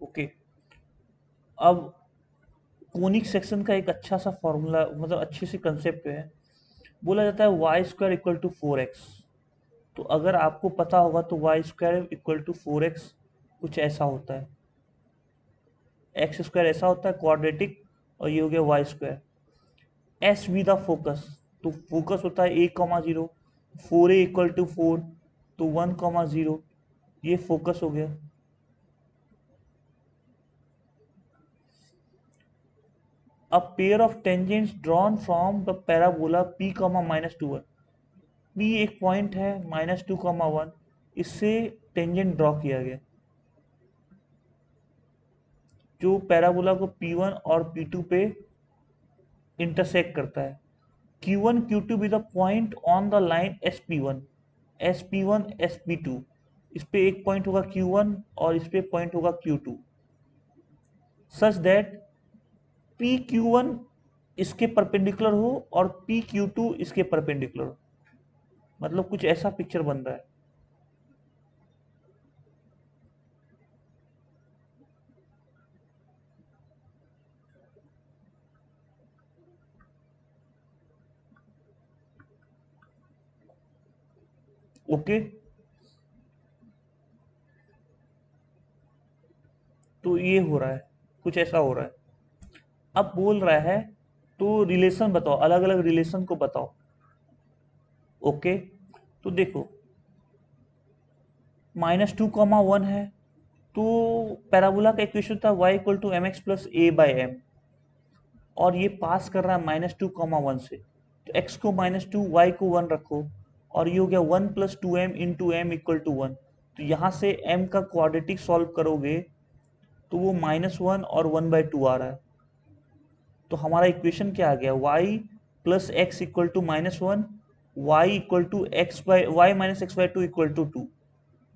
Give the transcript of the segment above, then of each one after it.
Okay. अब conic section का एक अच्छा सा फॉर्मूला, मतलब अच्छे से कंसेप्ट है, बोला जाता है Y square equal to 4x। तो अगर आपको पता होगा तो Y square equal to 4x कुछ ऐसा होता है, एक्स स्क्वायर ऐसा होता है क्वाड्रेटिक, और ये हो गया y square. S be the focus, तो फोकस होता है a comma zero, 4a equal to 4, तो 1 कॉमा जीरो, ये फोकस हो गया। A pair of tangents drawn from the parabola p comma minus two one, p एक पॉइंट है, minus two comma one, इससे टेंजेंट ड्रॉ किया गया जो पैराबोला को p1 और p2 पे इंटरसेक्ट करता है। q1 q2 be the point on the line sp1, sp1 sp2, इस पे एक पॉइंट होगा q1 और इस पे पॉइंट होगा q2, such that P Q one इसके परपेंडिकुलर हो और पी क्यू टू इसके परपेंडिकुलर हो। मतलब कुछ ऐसा पिक्चर बन रहा है। ओके, तो ये हो रहा है, कुछ ऐसा हो रहा है। अब बोल रहा है तो रिलेशन बताओ, अलग अलग रिलेशन को बताओ। ओके, तो देखो माइनस टू कॉमा वन है, तो पैराबोला का इक्वेशन था y equal to M X plus A by M, और ये पास कर रहा है माइनस टू कॉमा वन से, तो x को माइनस टू, वाई को वन रखो, और ये हो गया one plus two M into M equal to one. तो यहाँ से m का क्वाड्रेटिक सॉल्व करोगे तो वो माइनस वन और वन बाई टू आ रहा है। तो हमारा इक्वेशन क्या आ गया, y plus X equal to minus one, Y equal to X by Y minus X by two equal to two.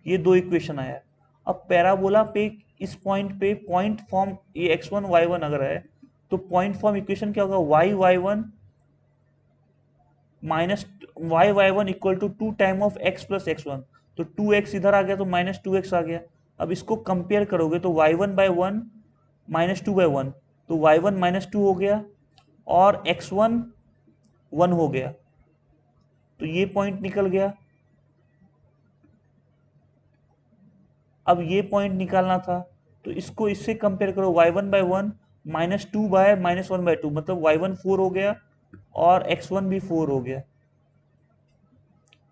ये दो इक्वेशन आया। अब पैराबोला पे इस पॉइंट पे पॉइंट फॉर्म, ये एक्स वन वाई वन अगर है तो पॉइंट फॉर्म इक्वेशन क्या होगा, Y Y one minus Y Y one equal to two time of X plus X one. तो टू एक्स इधर आ गया तो माइनस टू एक्स आ गया। अब इसको कंपेयर करोगे तो Y one by one minus two by one, तो वाई वन माइनस टू हो गया और एक्स वन वन हो गया, तो ये पॉइंट निकल गया। अब ये पॉइंट निकालना था, तो इसको इससे कंपेयर करो, Y one by one minus two by minus one by two, मतलब वाई वन फोर हो गया और एक्स वन भी फोर हो गया,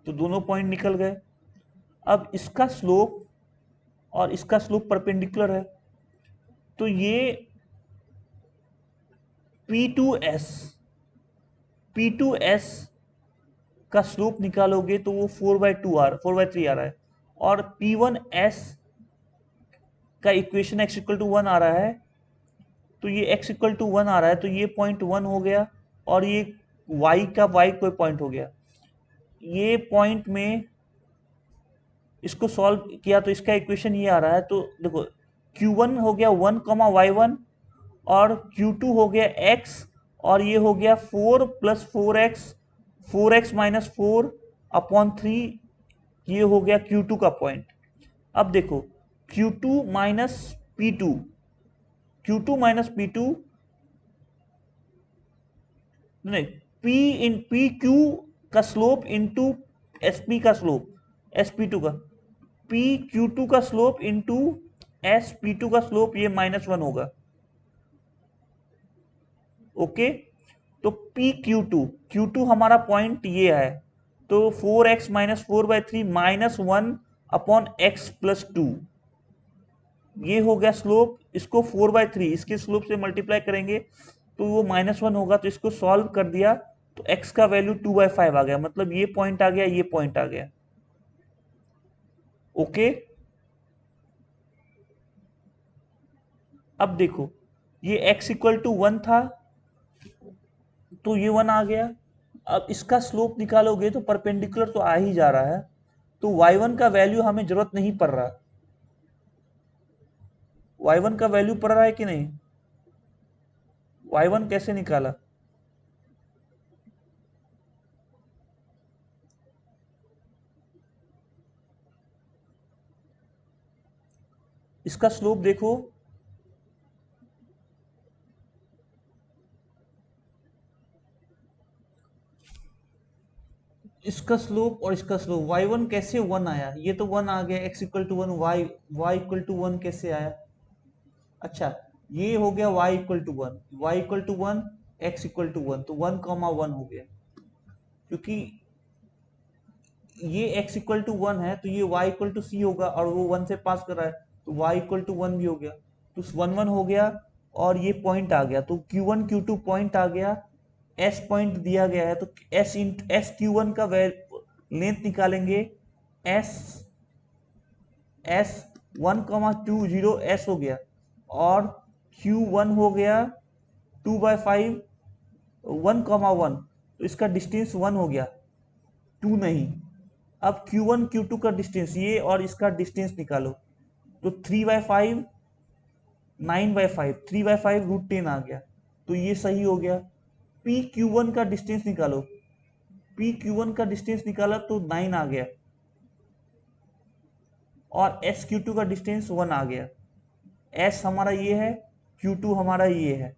तो दोनों पॉइंट निकल गए। अब इसका स्लोप और इसका स्लोप परपेंडिकुलर है, तो ये P2S, P2S का स्लोप निकालोगे तो वो फोर बाई थ्री आ रहा है, और P1S का equation x equal to one आ रहा है, तो ये x इक्वल टू वन आ रहा है, तो ये पॉइंट वन हो गया, और ये y का y कोई पॉइंट हो गया। ये पॉइंट में इसको सॉल्व किया तो इसका इक्वेशन ये आ रहा है, तो देखो Q1 हो गया वन कॉमा वाई वन, और Q2 हो गया x, और ये हो गया four plus four X minus four upon three, ये हो गया Q2 का पॉइंट। अब देखो Q2 minus P two, Q2 minus P two, नहीं, P इन पी क्यू का स्लोप इंटू एस पी का स्लोप, एस पी टू का, पी क्यू टू का slope into S P two का स्लोप, ये माइनस वन होगा। ओके, तो पी क्यू टू हमारा पॉइंट ये है, तो four X minus four by three minus one upon x plus two, ये हो गया स्लोप। इसको फोर बाई थ्री इसके स्लोप से मल्टीप्लाई करेंगे तो वो माइनस वन होगा, तो इसको सॉल्व कर दिया तो x का वैल्यू टू बाई फाइव आ गया, मतलब ये पॉइंट आ गया, ये पॉइंट आ गया। ओके, अब देखो ये x इक्वल टू वन था, तो ये वन आ गया। अब इसका स्लोप निकालोगे तो परपेंडिकुलर तो आ ही जा रहा है, तो y1 का वैल्यू हमें जरूरत नहीं पड़ रहा। y1 का वैल्यू पड़ रहा है कि नहीं, y1 कैसे निकाला, इसका स्लोप देखो, इसका स्लोप और इसका स्लोप y1 कैसे 1 आया, ये तो 1 आ गया, x equal to 1, y equal to 1 कैसे आया। अच्छा, ये हो गया y equal to 1, y equal to 1, x equal to 1, तो 1,1 हो गया, क्योंकि ये x इक्वल टू 1 है तो ये y इक्वल टू सी होगा, और वो 1 से पास कर रहा है तो y इक्वल टू 1 भी हो गया, तो 1 1 हो गया, और ये पॉइंट आ गया, तो q1 q2 पॉइंट आ गया, s पॉइंट दिया गया है, तो s q1 का लेंथ निकालेंगे, s s 1,20 s हो गया, और q1 हो गया 2/5 1,1, तो इसका डिस्टेंस 1 हो गया, 2 नहीं। अब q1 q2 का डिस्टेंस ये और इसका डिस्टेंस निकालो, तो 3/5 9/5 3/5 √10 आ गया, तो ये सही हो गया। p q1 का डिस्टेंस निकालो, p q1 का डिस्टेंस निकाला तो 9 आ गया, और s q2 का डिस्टेंस 1 आ गया। s हमारा ये है, q2 हमारा ये है,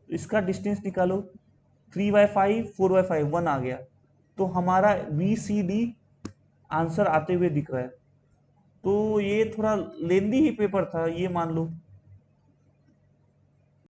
तो इसका डिस्टेंस निकालो, 3/5 4/5 1 आ गया, तो हमारा BCD आंसर आते हुए दिख रहा है। तो ये थोड़ा लेंदी ही पेपर था, ये मान लो।